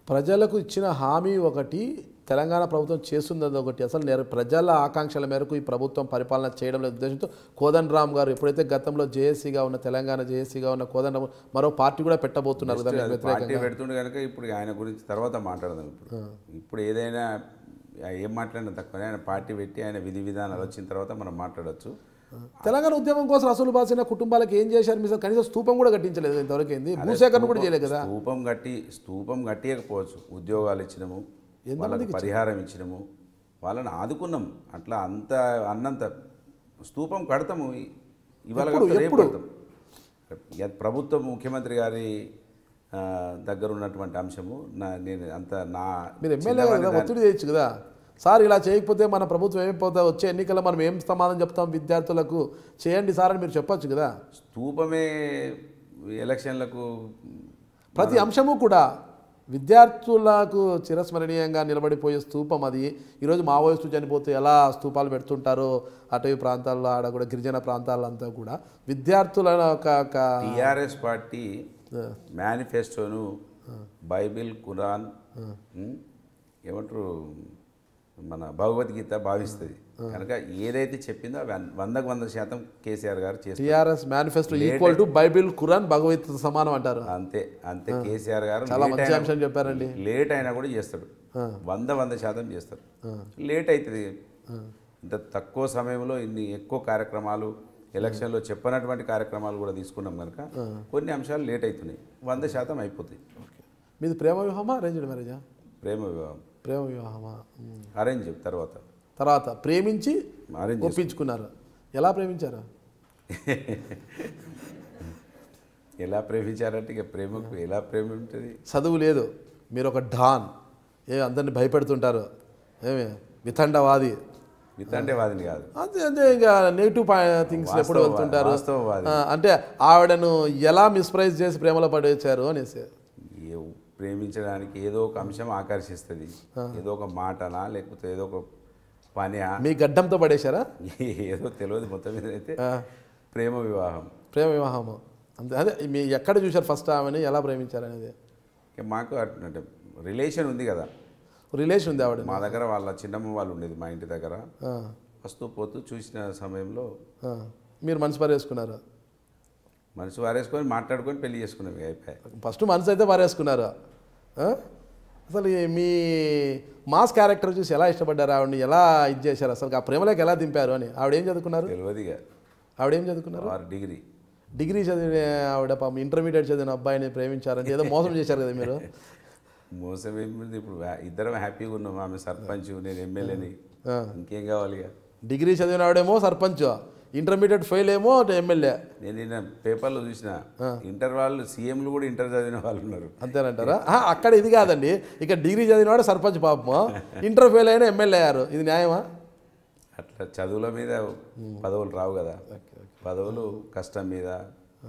ప్రజలకు ఇచ్చిన హామీ ఒకటి, తెలంగాణ ప్రభుత్వం చేస్తున్నది ఒకటి. అసలు ప్రజల ఆకాంక్షల మేరకు ఈ ప్రభుత్వం పరిపాలన చేయడం లేదు ఉద్దేశంతో కోదండరామ్ గారు ఎప్పుడైతే గతంలో జేఏసీగా ఉన్న తెలంగాణ జేఏసీగా ఉన్న కోదండరామ్ మరో పార్టీ కూడా పెట్టబోతున్నారు పార్టీ పెడుతుండే కనుక ఇప్పుడు ఆయన గురించి తర్వాత మాట్లాడదాం. ఇప్పుడు ఏదైనా ఏం మాట్లాడినా తక్కువ, ఆయన పార్టీ పెట్టి ఆయన విధి విధానాలు వచ్చిన తర్వాత మనం మాట్లాడచ్చు. తెలంగాణ ఉద్యమం కోసం అసలు బాసిన కుటుంబాలకు ఏం చేశారు మీరు? కనీసం స్తూపం కూడా కట్టించలేదు ఇంతవరకు. ఏంది భూసేకరణ కూడా చేయలేదు కదా. స్తూపం కట్టియకపోవచ్చు, ఉద్యోగాలు ఇచ్చినాము, వాళ్ళకి పరిహారం ఇచ్చినాము, వాళ్ళని ఆదుకున్నాం. అట్లా అన్నంత స్తూపం కడతాము ఇవాళ కడతాం. ప్రభుత్వం ముఖ్యమంత్రి గారి దగ్గర ఉన్నటువంటి అంశము నేను అంత మీరు ఎమ్మెల్యే కదా, ఒత్తిడి చేయొచ్చు కదా సార్. ఇలా చేయకపోతే మన ప్రభుత్వం ఏమైపోతా, వచ్చే ఎన్నికల్లో మనం ఏం సమాధానం చెప్తాం విద్యార్థులకు, చేయండి సార్ అని మీరు చెప్పొచ్చు కదా. స్తూపమే ఎలక్షన్లకు ప్రతి అంశము కూడా విద్యార్థులకు చిరస్మరణీయంగా నిలబడిపోయే స్తూపం అది. ఈరోజు మావోయిస్టు చనిపోతే ఎలా స్తూపాలు పెడుతుంటారో అటవీ ప్రాంతాల్లో, ఆడ కూడా గిరిజన ప్రాంతాలంతా కూడా విద్యార్థుల టీఆర్ఎస్ పార్టీ మేనిఫెస్టోను బైబిల్, ఖురాన్, ఏమంటారు మన భగవద్గీత భావిస్తుంది కనుక ఏదైతే చెప్పిందో 100% కేసీఆర్ గారు చేస్తారు. TRS manifesto equal to Bible, Quran, Bhagavad Gita సమానం అంటారు. అంతే కేసీఆర్ గారు చాలా మంచి అంశం చెప్పారండి. లేట్ అయినా కూడా చేస్తాడు, 100% చేస్తారు. లేట్ అవుతుంది, ఇంత తక్కువ సమయంలో ఇన్ని ఎక్కువ కార్యక్రమాలు ఎలక్షన్లో చెప్పనటువంటి కార్యక్రమాలు కూడా తీసుకున్నాం కనుక కొన్ని అంశాలు లేట్ అవుతున్నాయి, 100% అయిపోతాయి. మీది ప్రేమ వివాహమా అరేంజ్డ్ మ్యారేజా? ప్రేమ వివాహం. ప్రేమ వివాహమా? అరేంజ్. తర్వాత ప్రేమించి ఒప్పించుకున్నారు. ఎలా ప్రేమించారు? ఎలా ప్రేమించారంటే ఇక ప్రేమకు ఎలా ప్రేమ ఉంటుంది? చదువు లేదు, మీరు ఒక డాన్, అందరిని భయపెడుతుంటారు, ఏమి వితండవాదిని కాదు, అంతే ఇంకా నెగిటివ్ థింగ్స్ ఎప్పుడు వెళ్తుంటారు. అంటే ఆవిడను ఎలా మిస్ప్రైజ్ చేసి ప్రేమలో పడేశారు అనేసి. ప్రేమించడానికి ఏదో ఒక అంశం ఆకర్షిస్తుంది, ఏదో ఒక మాటనా లేకపోతే ఏదో ఒక పని. మీ గడ్డంతో పడేశారా? ఏదో తెలియదు, మొత్తం మీద అయితే ప్రేమ వివాహము అంతే. అదే మీ ఎక్కడ చూశారు ఫస్ట్ ఆమెను, ఎలా ప్రేమించారు అనేది? మాకు అంటే రిలేషన్ ఉంది కదా, రిలేషన్ ఉంది ఆవిడ మా దగ్గర. వాళ్ళ చిన్నమ్మ వాళ్ళు ఉండేది మా ఇంటి దగ్గర. వస్తూ పోతూ చూసిన సమయంలో మీరు మనసు పారేసుకున్నారు? మనసు వారేసుకొని మాట్లాడుకొని పెళ్లి చేసుకున్నాం. అయిపోయాయి. ఫస్ట్ మనసు అయితే పారేసుకున్నారు. అసలు మీ మాస్ క్యారెక్టర్ చూసి ఎలా ఇష్టపడ్డారు ఆవిడని, ఎలా ఇది చేశారు, అసలు ఆ ప్రేమలోకి ఎలా దింపారు అని? ఆవిడేం చదువుకున్నారు? తెలియదుగా. ఆవిడేం చదువుకున్నారు? డిగ్రీ చదివిన ఆవిడ పాపం ఇంటర్మీడియట్ చదివిన అబ్బాయిని ప్రేమించారంటే ఏదో మోసం చేశారు కదా మీరు. మోసం ఏమిటి? ఇప్పుడు ఇద్దరం హ్యాపీగా ఉన్నాం. ఆమె సర్పంచ్, నేను ఎమ్మెల్యేని, ఇంకేం కావాలి? డిగ్రీ చదివిన ఆవిడేమో సర్పంచ్, ఇంటర్మీడియట్ ఫెయిల్ ఏమో ఎమ్మెల్యే. నేను నిన్న పేపర్లో చూసిన ఇంటర్ వాళ్ళు సీఎంలు కూడా ఇంటర్ చదివిన వాళ్ళు ఉన్నారు. అంతేనంటారా? అక్కడ ఇది కాదండి, ఇక డిగ్రీ చదివినవాడు సర్పంచ్ పాపము, ఇంటర్ ఫెయిల్ అయినా ఎమ్మెల్యే అయ్యారు. ఇది న్యాయమా? అట్లా చదువుల మీద పదవులు రావు కదా. పదవులు కష్టం మీద,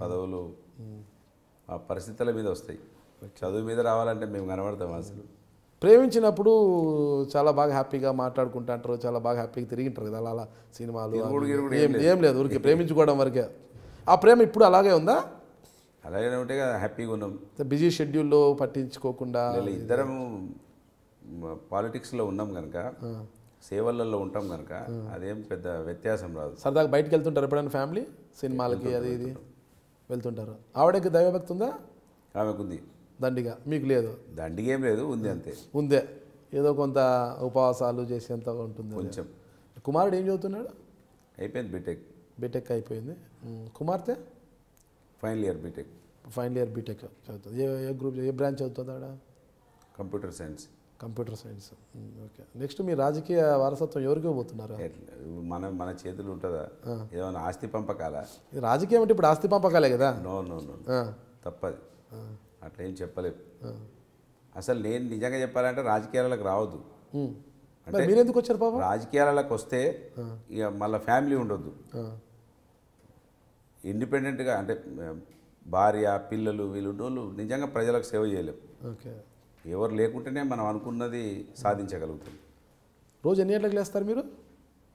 పదవులు ఆ పరిస్థితుల మీద వస్తాయి. చదువు మీద రావాలంటే మేము కనబడతాం. అసలు ప్రేమించినప్పుడు చాలా బాగా హ్యాపీగా మాట్లాడుకుంటాంటారు, చాలా బాగా హ్యాపీగా తిరిగింటారు కదా, అలా సినిమాలు ఏం లేదు, ఊరికి ప్రేమించుకోవడం వరకే. ఆ ప్రేమ ఇప్పుడు అలాగే ఉందా? అలాగే ఉంటే కదా హ్యాపీగా ఉన్నాం. బిజీ షెడ్యూల్లో పట్టించుకోకుండా ఇద్దరం పాలిటిక్స్లో ఉన్నాం కనుక, సేవలలో ఉంటాం కనుక అదేం పెద్ద వ్యత్యాసం రాదు. సరదాగా బయటకు వెళ్తుంటారు ఎప్పుడైనా ఫ్యామిలీ సినిమాలకి అది ఇది వెళ్తుంటారు. ఆవిడకి దైవభక్తి ఉందా? ఆమెకుంది. దండిగా. మీకు లేదు? దండిగా ఏం లేదు, ఉంది అంతే. ఉందే, ఏదో కొంత ఉపవాసాలు చేసేంత ఉంటుంది కొంచెం. కుమారుడు ఏం చదువుతున్నాడు? అయిపోయింది, బీటెక్ అయిపోయింది. కుమార్తె ఫైనల్ ఇయర్ బీటెక్ చదువుతుంది. ఏ గ్రూప్, ఏ బ్రాంచ్ చదువుతుంది ఆవిడ? Computer science. ఓకే. నెక్స్ట్ మీ రాజకీయ వారసత్వం ఎవరికి పోతున్నారు? మన చేతులు ఉంటుందా? ఏమైనా ఆస్తి పంపకాలా? రాజకీయం అంటే ఇప్పుడు ఆస్తి పంపకాలే కదా. నో తప్పది, అట్లా ఏం చెప్పలేవు. అసలు నేను నిజంగా చెప్పాలంటే రాజకీయాలకు రావద్దు. అంటే మీరెందుకు వచ్చారు పాపం? రాజకీయాలకు వస్తే ఇక మళ్ళీ ఫ్యామిలీ ఉండొద్దు. ఇండిపెండెంట్గా అంటే భార్య, పిల్లలు వీళ్ళు నిజంగా ప్రజలకు సేవ చేయలేము. ఎవరు లేకుంటేనే మనం అనుకున్నది సాధించగలుగుతాం. రోజు ఎన్ని గంటలకు లేస్తారు మీరు?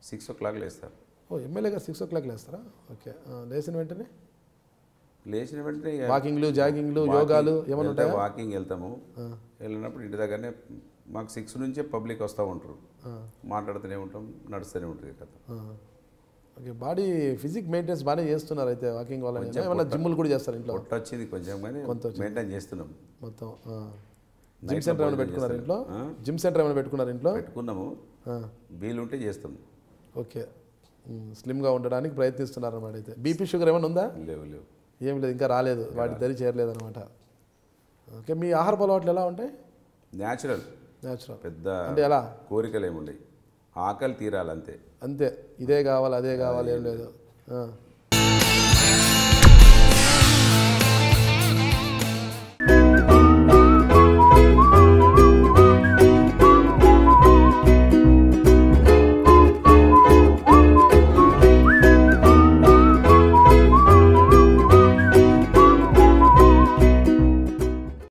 6 o'clock లేస్తారు. ఓ ఎమ్మెల్యేగా 6 o'clock లేస్తారా? ఓకే. లేచిన వెంటనే లేచిన వెంటనే వాకింగ్లు, జాగింగ్లు, యోగాలు ఏమైనా ఉంటాయా? వాకింగ్ వెళ్తాము. వెళ్ళినప్పుడు ఇంటి దగ్గరనే మాకు 6 నుంచే పబ్లిక్ వస్తూ ఉంటారు. మాట్లాడుతూనే ఉంటాం, నడుస్తూనే ఉంటుంది కథ. ఓకే. బాడీ ఫిజిక్ మెయింటెన్స్ బాగానే చేస్తున్నారు అయితే వాకింగ్ వల్ల. ఏమన్నా జిమ్ములు కూడా చేస్తారు ఇంట్లో? పొట్ట వచ్చింది కొంచెం, కానీ మెయింటైన్ చేస్తున్నాం మొత్తం. జిమ్ సెంటర్ ఏమైనా పెట్టుకున్నారు ఇంట్లో? జిమ్ సెంటర్ ఏమైనా పెట్టుకున్నారు ఇంట్లో? పెట్టుకున్నాము, వీలుంటే చేస్తాం. ఓకే. స్లిమ్గా ఉండడానికి ప్రయత్నిస్తున్నారు అన్నమాట. అయితే బీపీ షుగర్ ఏమైనా ఉందా? లేవు లేవు, ఏం లేదు, ఇంకా రాలేదు, వాటి దరి చేరలేదు అనమాట. ఓకే. మీ ఆహారపు అలవాట్లు ఎలా ఉంటాయి? న్యాచురల్. పెద్ద అంటే ఎలా? కోరికలు ఏముండయి, ఆకలి తీరాలి అంతే. అంతే, ఇదే కావాలి అదే కావాలి ఏం లేదు.